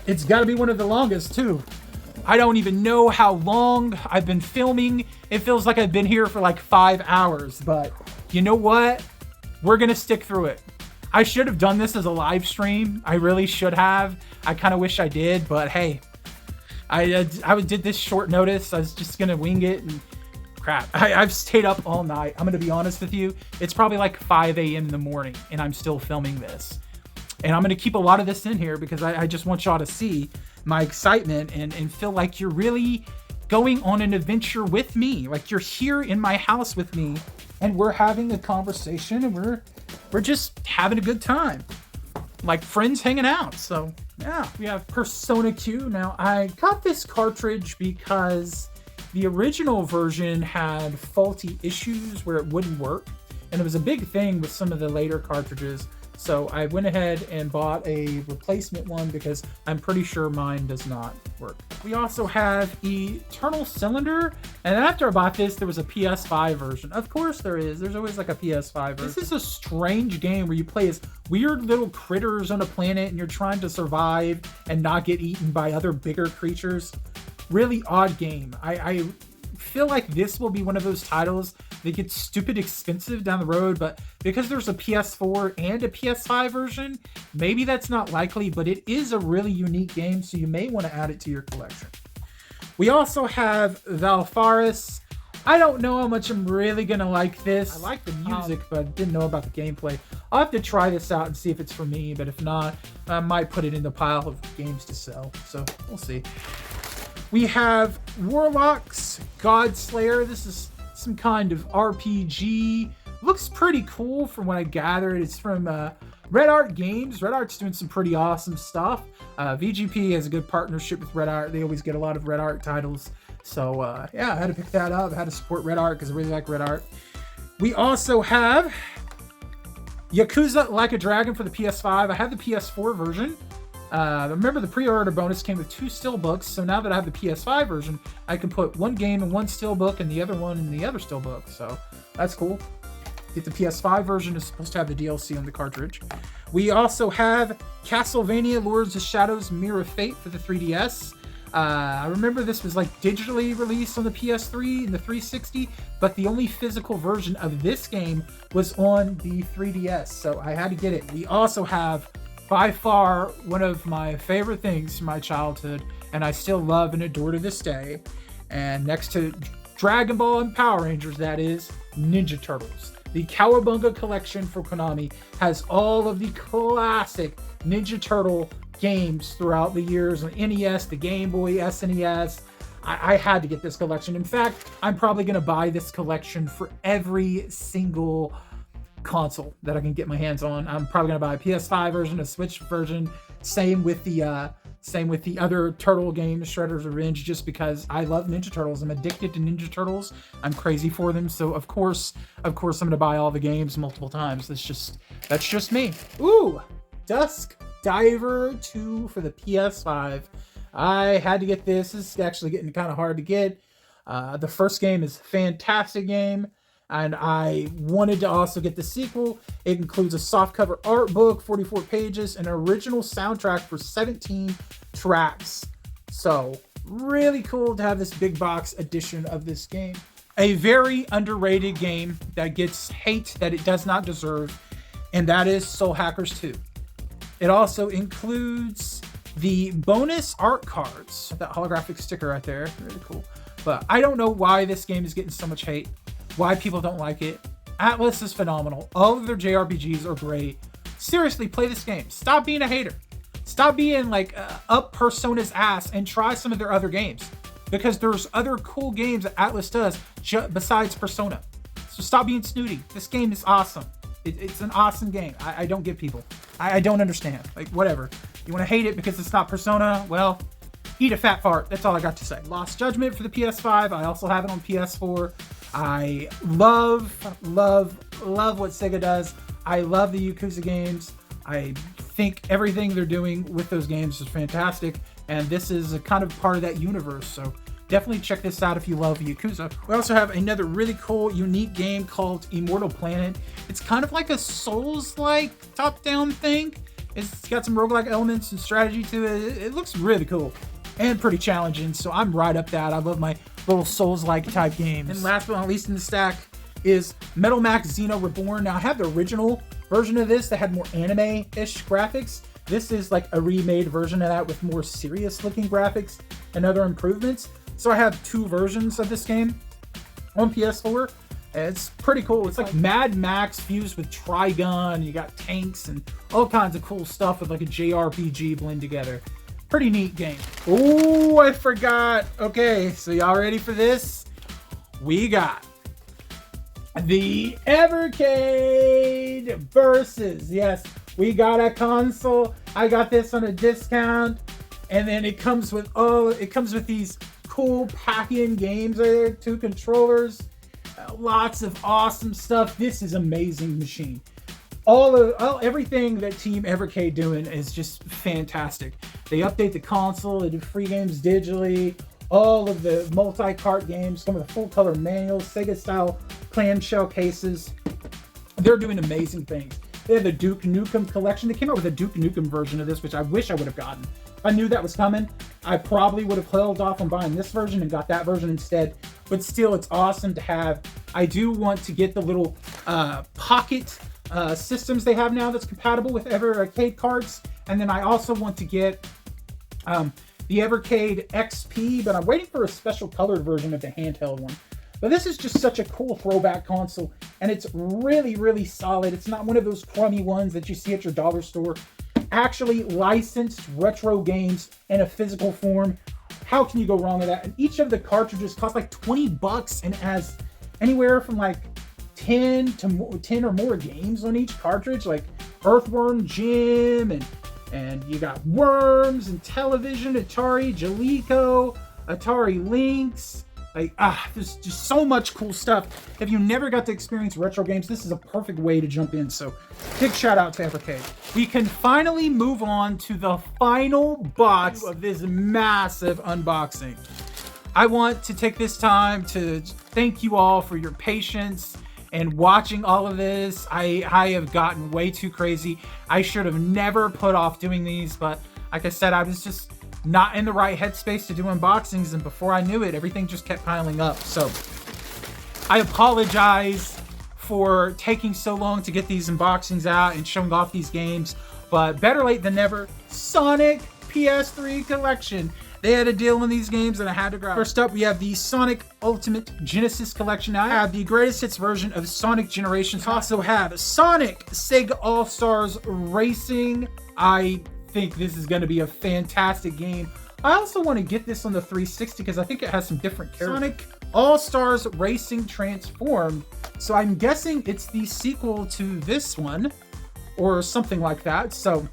it's got to be one of the longest too. I don't even know how long I've been filming. It feels like I've been here for like 5 hours, but you know what? We're going to stick through it. I should have done this as a live stream. I really should have. I kind of wish I did, but hey, I did this short notice. I was just going to wing it and crap. I've stayed up all night. I'm going to be honest with you. It's probably like 5 a.m. in the morning and I'm still filming this. And I'm going to keep a lot of this in here because I just want y'all to see my excitement and feel like you're really going on an adventure with me. Like you're here in my house with me and we're having a conversation and we're just having a good time. Like friends hanging out. So yeah, we have Persona Q. Now I got this cartridge because the original version had faulty issues where it wouldn't work. And it was a big thing with some of the later cartridges. So I went ahead and bought a replacement one because I'm pretty sure mine does not work. We also have Eternal Cylinder. And after I bought this, there was a PS5 version. Of course there is. There's always like a PS5 version. This is a strange game where you play as weird little critters on a planet and you're trying to survive and not get eaten by other bigger creatures. Really odd game. I feel like this will be one of those titles that gets stupid expensive down the road, but because there's a PS4 and a PS5 version, maybe that's not likely, but it is a really unique game, so you may want to add it to your collection. We also have Valfaris. I don't know how much I'm really going to like this. I like the music, but I didn't know about the gameplay. I'll have to try this out and see if it's for me, but if not, I might put it in the pile of games to sell, so we'll see. We have Warlocks Godslayer. This is some kind of RPG Looks pretty cool from what I gathered. It's from Red Art Games. Red Art's doing some pretty awesome stuff. VGP has a good partnership with Red Art. They always get a lot of Red Art titles. So yeah, I had to pick that up. I had to support Red Art because I really like Red Art. We also have Yakuza Like a Dragon for the PS5. I have the PS4 version. Remember the pre-order bonus came with 2 steelbooks, so now that I have the PS5 version, I can put one game in one steelbook and the other one in the other steelbook, so that's cool. Get the PS5 version, is supposed to have the DLC on the cartridge. We also have Castlevania Lords of Shadows Mirror of Fate for the 3DS. I remember this was like digitally released on the PS3 and the 360, but the only physical version of this game was on the 3DS, so I had to get it. We also have by far one of my favorite things from my childhood, and I still love and adore to this day. And next to Dragon Ball and Power Rangers, that is Ninja Turtles. The Cowabunga collection for Konami has all of the classic Ninja Turtle games throughout the years on NES, the Game Boy, SNES. I had to get this collection. In fact, I'm probably going to buy this collection for every single console that I can get my hands on. I'm probably gonna buy a PS5 version, a Switch version. Same with the other Turtle games, Shredder's Revenge, just because I love Ninja Turtles. I'm addicted to Ninja Turtles. I'm crazy for them. So of course I'm gonna buy all the games multiple times. That's just me. Ooh, Dusk Diver 2 for the PS5. I had to get this. This is actually getting kind of hard to get. The first game is a fantastic game, and I wanted to also get the sequel. It includes a softcover art book, 44 pages, an original soundtrack for 17 tracks. So, really cool to have this big box edition of this game. A very underrated game that gets hate that it does not deserve, and that is Soul Hackers 2. It also includes the bonus art cards, that holographic sticker right there, really cool. But I don't know why this game is getting so much hate, why people don't like it. Atlas is phenomenal. All of their JRPGs are great. Seriously, play this game. Stop being a hater. Stop being like up Persona's ass and try some of their other games, because there's other cool games that Atlas does besides Persona. So stop being snooty. This game is awesome. It's an awesome game. I don't get people. I don't understand. Like, whatever. You want to hate it because it's not Persona? Well, eat a fat fart. That's all I got to say. Lost Judgment for the PS5. I also have it on PS4. I love what Sega does. I love the Yakuza games. I think everything they're doing with those games is fantastic, and this is a kind of part of that universe. So definitely check this out if you love Yakuza. We also have another really cool, unique game called Immortal Planet. It's kind of like a Souls-like top-down thing. It's got some roguelike elements and strategy to it. It looks really cool and pretty challenging, so I'm right up that. I love my little Souls-like type games. And last but not least in the stack is Metal Max Xeno Reborn. Now, I have the original version of this that had more anime-ish graphics. This is like a remade version of that with more serious-looking graphics and other improvements. So I have 2 versions of this game on PS4. It's pretty cool. It's like Mad Max fused with Trigun. You got tanks and all kinds of cool stuff with like a JRPG blend together. Pretty neat game. Oh, I forgot. Okay, so y'all ready for this? We got the Evercade versus. Yes, we got a console. I got this on a discount, and then it comes with these cool pack-in games right there, 2 controllers, lots of awesome stuff. This is amazing machine. Everything that Team Evercade doing is just fantastic. They update the console, they do free games digitally, all of the multi-cart games come with full color manuals, Sega style clamshell cases. They're doing amazing things. They have the Duke Nukem collection. They came out with a Duke Nukem version of this, which I wish I would have gotten. If I knew that was coming, I probably would have held off on buying this version and got that version instead. But still, it's awesome to have. I do want to get the little pocket systems they have now that's compatible with Evercade cards. And then I also want to get the Evercade XP, but I'm waiting for a special colored version of the handheld one. But this is just such a cool throwback console, and it's really, really solid. It's not one of those crummy ones that you see at your dollar store. Actually licensed retro games in a physical form. How can you go wrong with that? And each of the cartridges cost like $20 and has anywhere from like 10 or more games on each cartridge, like Earthworm Jim, and you got Worms and Television, Atari Jaleco, Atari Lynx. Like, there's just so much cool stuff. If you never got to experience retro games, this is a perfect way to jump in. So big shout out to Evercade. We can finally move on to the final box of this massive unboxing. I want to take this time to thank you all for your patience and watching all of this. I have gotten way too crazy. I should have never put off doing these, but like I said, I was just not in the right headspace to do unboxings, and before I knew it, everything just kept piling up. So I apologize for taking so long to get these unboxings out and showing off these games, but better late than never. Sonic PS3 Collection. They had a deal on these games and I had to grab it. First up, we have the Sonic Ultimate Genesis Collection. Now I have the greatest hits version of Sonic Generations. I also have Sonic Sega All-Stars Racing. I think this is going to be a fantastic game. I also want to get this on the 360 because I think it has some different characters. Sonic All-Stars Racing Transformed. So I'm guessing it's the sequel to this one or something like that. So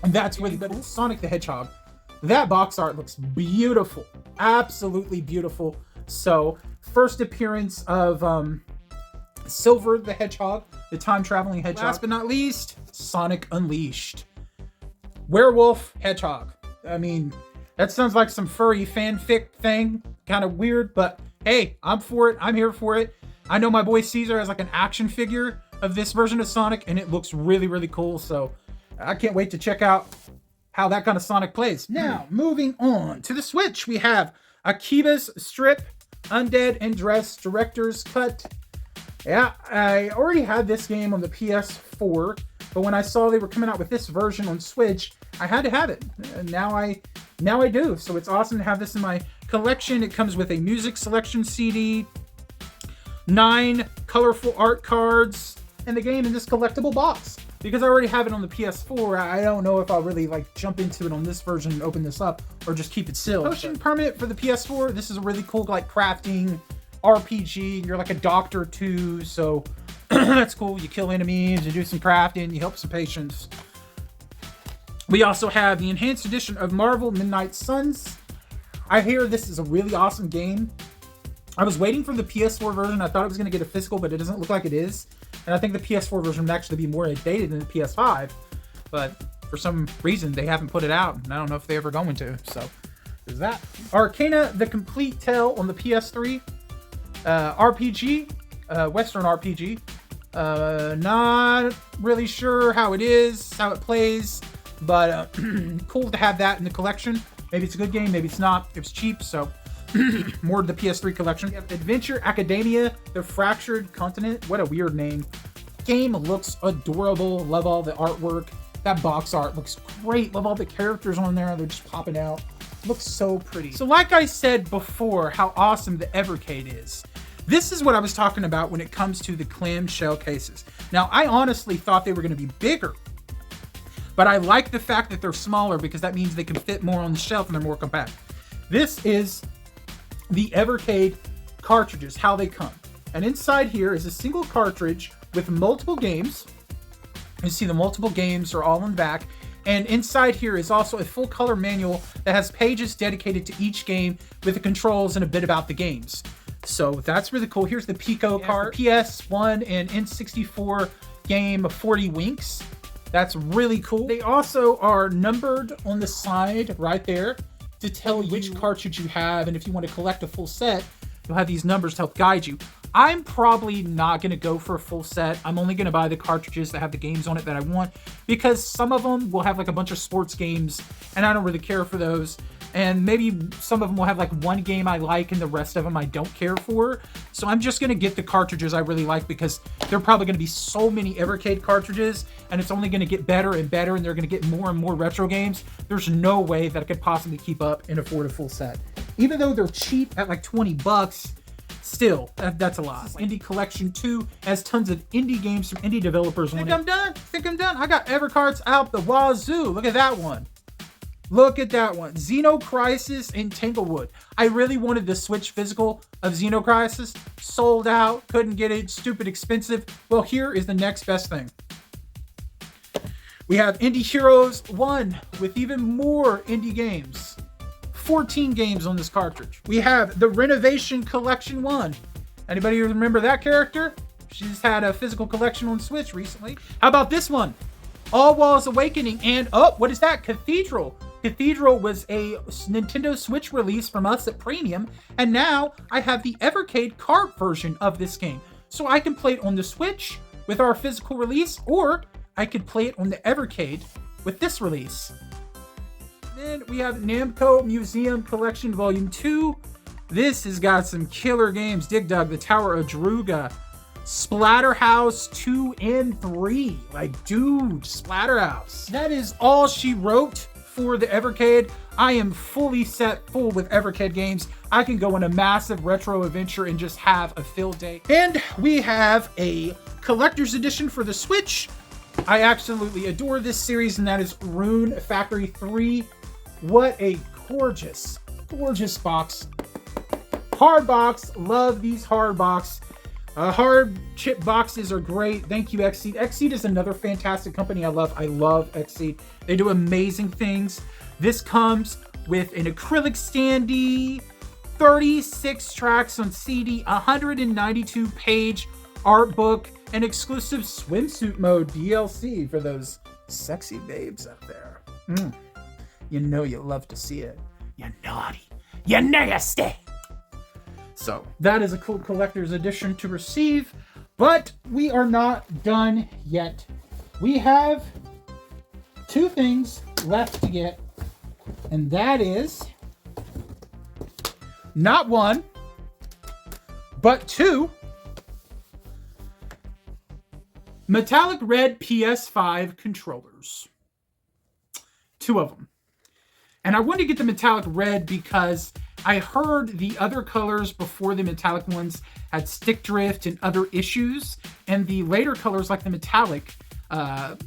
that's really good. Sonic the Hedgehog. That box art looks beautiful. Absolutely beautiful. So first appearance of Silver the Hedgehog, the time-traveling hedgehog. Last but not least, Sonic Unleashed. Werewolf Hedgehog. I mean, that sounds like some furry fanfic thing. Kind of weird, but hey, I'm for it. I'm here for it. I know my boy Caesar has like an action figure of this version of Sonic, and it looks really, really cool. So I can't wait to check out how that kind of Sonic plays. Now, moving on to the Switch, we have Akiba's Strip, Undead and Dress Director's Cut. Yeah, I already had this game on the PS4, but when I saw they were coming out with this version on Switch, I had to have it. Now I do. So it's awesome to have this in my collection. It comes with a music selection CD, 9 colorful art cards, and the game in this collectible box. Because I already have it on the PS4, I don't know if I'll really like jump into it on this version and open this up, or just keep it sealed. Potion Permit for the PS4. This is a really cool like crafting RPG. You're like a doctor too, so that's cool. You kill enemies, you do some crafting, you help some patients. We also have the enhanced edition of Marvel Midnight Suns. I hear this is a really awesome game. I was waiting for the PS4 version. I thought it was going to get a physical, but it doesn't look like it is. And I think the PS4 version would actually be more dated than the PS5. But for some reason, they haven't put it out. And I don't know if they're ever going to. So there's that. Arcana, The Complete Tale on the PS3. RPG. Western RPG. Not really sure how it is, how it plays. But cool to have that in the collection. Maybe it's a good game, maybe it's not. It was cheap, so more to the PS3 collection. Adventure Academia, The Fractured Continent. What a weird name. Game looks adorable. Love all the artwork. That box art looks great. Love all the characters on there. They're just popping out. Looks so pretty. So like I said before, how awesome the Evercade is. This is what I was talking about when it comes to the clamshell cases. Now, I honestly thought they were going to be bigger. But I like the fact that they're smaller because that means they can fit more on the shelf and they're more compact. This is the Evercade cartridges, how they come. And inside here is a single cartridge with multiple games. You see the multiple games are all in the back. And inside here is also a full color manual that has pages dedicated to each game with the controls and a bit about the games. So that's really cool. Here's the Pico card, PS1 and N64 game 40 Winks. That's really cool. They also are numbered on the side right there to tell you which cartridge you have. And if you want to collect a full set, you'll have these numbers to help guide you. I'm probably not going to go for a full set. I'm only going to buy the cartridges that have the games on it that I want, because some of them will have like a bunch of sports games and I don't really care for those. And maybe some of them will have like one game I like and the rest of them I don't care for. So I'm just going to get the cartridges I really like, because there are probably going to be so many Evercade cartridges and it's only going to get better and better, and they're going to get more and more retro games. There's no way that I could possibly keep up and afford a full set. Even though they're cheap at like $20, still, that's a lot. Indie Collection 2 has tons of indie games from indie developers on it. Think I'm done? I got Evercards out the wazoo. Look at that one. Look at that one. Xenocrisis and Tanglewood. I really wanted the Switch physical of Xenocrisis. Sold out. Couldn't get it. Stupid expensive. Well, here is the next best thing. We have Indie Heroes 1 with even more indie games. 14 games on this cartridge. We have the Renovation Collection 1. Anybody remember that character? She's had a physical collection on Switch recently. How about this one? All Walls Awakening and, oh, what is that? Cathedral. Cathedral was a Nintendo Switch release from us at Premium, and now I have the Evercade cart version of this game. So I can play it on the Switch with our physical release, or I could play it on the Evercade with this release. Then we have Namco Museum Collection Volume 2. This has got some killer games. Dig Dug, The Tower of Druga, Splatterhouse 2 and 3. Like, dude, Splatterhouse. That is all she wrote for the Evercade. I am fully set full with Evercade games. I can go on a massive retro adventure and just have a field day. And we have a collector's edition for the Switch. I absolutely adore this series, and that is Rune Factory 3. What a gorgeous, gorgeous box. Hard box. Love these hard box. Hard chip boxes are great. Thank you, Xseed. Xseed is another fantastic company I love. I love Xseed. They do amazing things. This comes with an acrylic standee, 36 tracks on CD, 192-page art book, and exclusive swimsuit mode DLC for those sexy babes out there. You know you love to see it. You're naughty. You're nasty. So that is a cool collector's edition to receive, but we are not done yet. We have two things left to get, and that is not one, but two metallic red PS5 controllers. Two of them. And I wanted to get the metallic red because I heard the other colors before the metallic ones had stick drift and other issues, and the later colors, like the metallic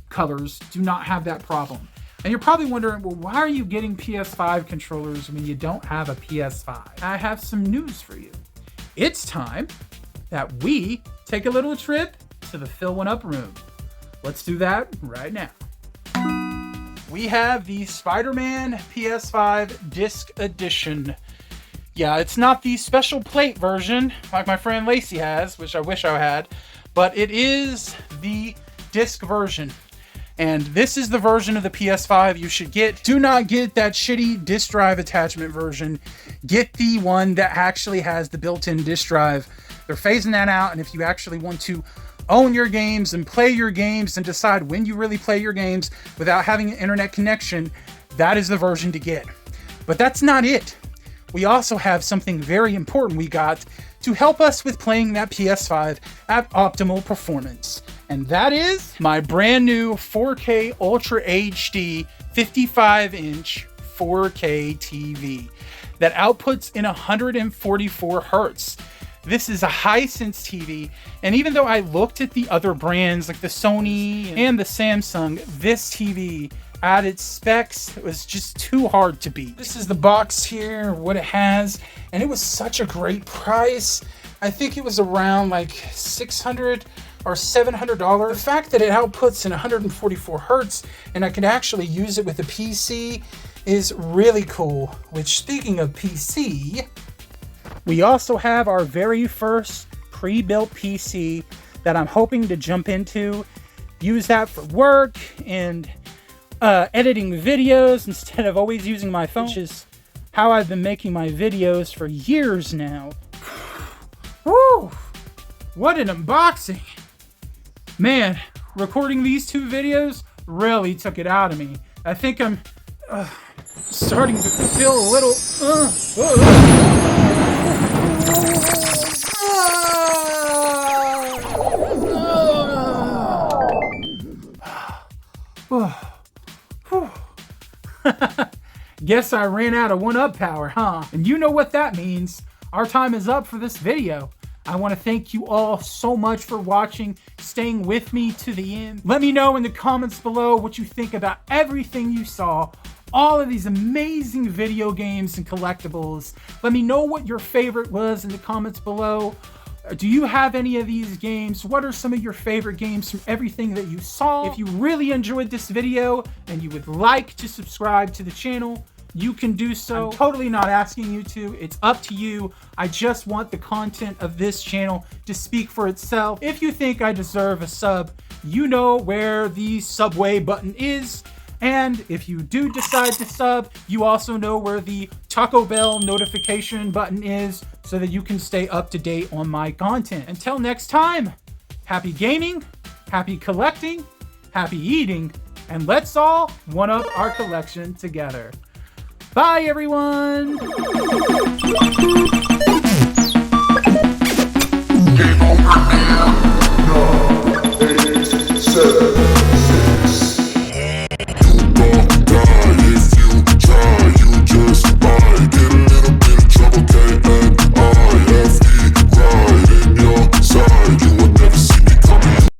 colors, do not have that problem. And you're probably wondering, well, why are you getting PS5 controllers when you don't have a PS5? I have some news for you. It's time that we take a little trip to the Fill One Up room. Let's do that right now. We have the Spider-Man PS5 Disc Edition. Yeah, it's not the special plate version like my friend Lacey has, which I wish I had, but it is the disc version. And this is the version of the PS5 you should get. Do not get that shitty disk drive attachment version. Get the one that actually has the built-in disk drive. They're phasing that out, and if you actually want to own your games and play your games and decide when you really play your games without having an internet connection, that is the version to get. But that's not it. We also have something very important we got to help us with playing that PS5 at optimal performance. And that is my brand new 4K Ultra HD 55-inch 4K TV that outputs in 144 hertz. This is a Hisense TV, and even though I looked at the other brands like the Sony and the Samsung, this TV at its specs, it was just too hard to beat. This is the box here, what it has, and it was such a great price. I think it was around like $600 or $700. The fact that it outputs in 144 hertz and I can actually use it with a PC is really cool. Which, speaking of PC, we also have our very first pre-built PC that I'm hoping to jump into, use that for work and editing videos instead of always using my phone, which is how I've been making my videos for years now. Woo! What an unboxing! Man, recording these two videos really took it out of me. I think I'm starting to feel a little... Guess I ran out of 1-up power, huh? And you know what that means. Our time is up for this video. I want to thank you all so much for watching, staying with me to the end. Let me know in the comments below what you think about everything you saw, all of these amazing video games and collectibles. Let me know what your favorite was in the comments below. Do you have any of these games? What are some of your favorite games from everything that you saw? If you really enjoyed this video and you would like to subscribe to the channel, you can do so. I'm totally not asking you to. It's up to you. I just want the content of this channel to speak for itself. If you think I deserve a sub, you know where the subway button is. And if you do decide to sub, you also know where the Taco Bell notification button is so that you can stay up to date on my content. Until next time, happy gaming, happy collecting, happy eating, and let's all one-up our collection together. Bye, everyone! Game over now. 9, 8, 7.